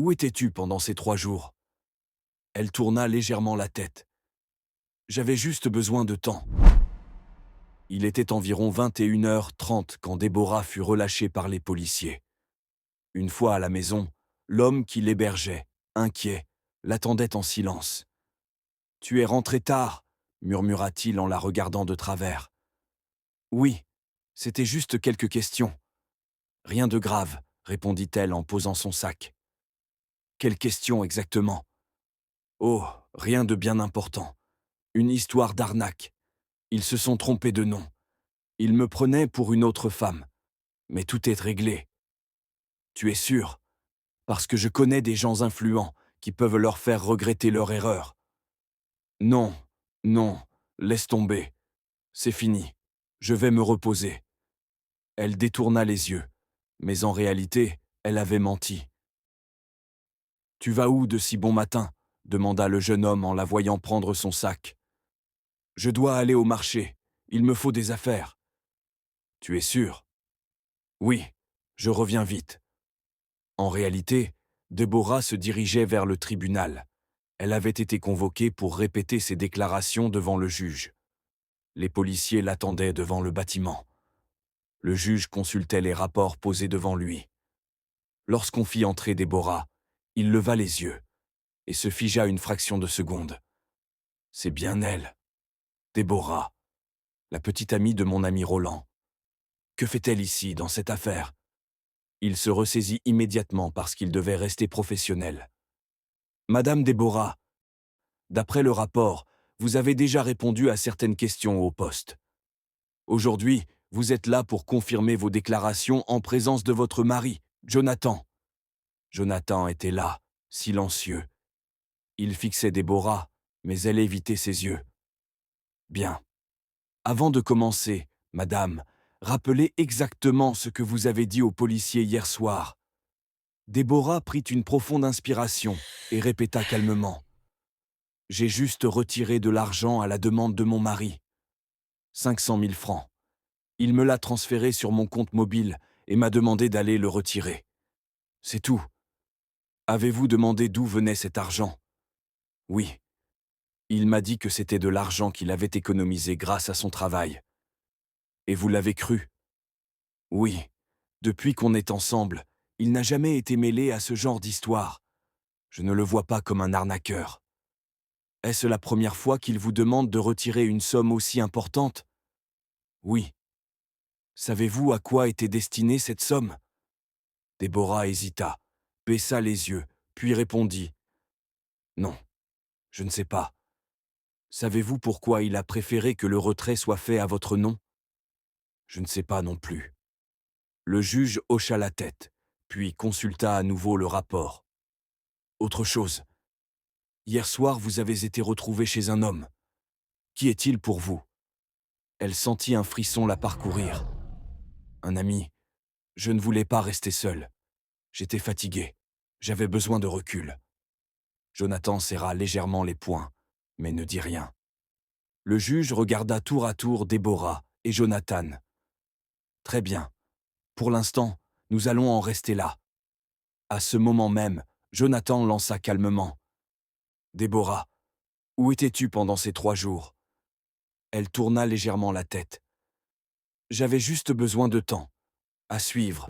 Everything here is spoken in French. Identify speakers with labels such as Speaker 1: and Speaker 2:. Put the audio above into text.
Speaker 1: Où étais-tu pendant ces 3 jours? Elle tourna légèrement la tête. J'avais juste besoin de temps. Il était environ 21h30 quand Déborah fut relâchée par les policiers. Une fois à la maison, l'homme qui l'hébergeait, inquiet, l'attendait en silence. « Tu es rentré tard » murmura-t-il en la regardant de travers. « Oui, c'était juste quelques questions. »« Rien de grave, » répondit-elle en posant son sac. « Quelles questions exactement ?»« Oh, rien de bien important. Une histoire d'arnaque. Ils se sont trompés de nom. Ils me prenaient pour une autre femme. Mais tout est réglé. » « Tu es sûr ? Parce que je connais des gens influents qui peuvent leur faire regretter leur erreur. »« Non, non, laisse tomber. C'est fini. Je vais me reposer. » Elle détourna les yeux, mais en réalité, elle avait menti. « Tu vas où de si bon matin ?» demanda le jeune homme en la voyant prendre son sac. « Je dois aller au marché. Il me faut des affaires. »« Tu es sûr ? » ?»« Oui, je reviens vite. » En réalité, Déborah se dirigeait vers le tribunal. Elle avait été convoquée pour répéter ses déclarations devant le juge. Les policiers l'attendaient devant le bâtiment. Le juge consultait les rapports posés devant lui. Lorsqu'on fit entrer Déborah, il leva les yeux et se figea une fraction de seconde. C'est bien elle. Déborah, la petite amie de mon ami Roland. Que fait-elle ici, dans cette affaire? Il se ressaisit immédiatement parce qu'il devait rester professionnel. Madame Déborah, d'après le rapport, vous avez déjà répondu à certaines questions au poste. Aujourd'hui, vous êtes là pour confirmer vos déclarations en présence de votre mari, Jonathan. Jonathan était là, silencieux. Il fixait Déborah, mais elle évitait ses yeux. Bien. Avant de commencer, madame, rappelez exactement ce que vous avez dit aux policiers hier soir. Déborah prit une profonde inspiration et répéta calmement. J'ai juste retiré de l'argent à la demande de mon mari. 500 000 francs. Il me l'a transféré sur mon compte mobile et m'a demandé d'aller le retirer. C'est tout. Avez-vous demandé d'où venait cet argent? Oui. Il m'a dit que c'était de l'argent qu'il avait économisé grâce à son travail. Et vous l'avez cru? Oui. Depuis qu'on est ensemble, il n'a jamais été mêlé à ce genre d'histoire. Je ne le vois pas comme un arnaqueur. Est-ce la première fois qu'il vous demande de retirer une somme aussi importante? Oui. Savez-vous à quoi était destinée cette somme? Déborah hésita, baissa les yeux, puis répondit. Non, je ne sais pas. Savez-vous pourquoi il a préféré que le retrait soit fait à votre nom? Je ne sais pas non plus. Le juge hocha la tête, puis consulta à nouveau le rapport. Autre chose. Hier soir, vous avez été retrouvé chez un homme. Qui est-il pour vous? Elle sentit un frisson la parcourir. Un ami. Je ne voulais pas rester seul. J'étais fatigué. J'avais besoin de recul. Jonathan serra légèrement les poings, mais ne dit rien. Le juge regarda tour à tour Déborah et Jonathan. Très bien. Pour l'instant, nous allons en rester là. À ce moment même, Jonathan lança calmement. Déborah, où étais-tu pendant ces 3 jours? Elle tourna légèrement la tête. J'avais juste besoin de temps. À suivre.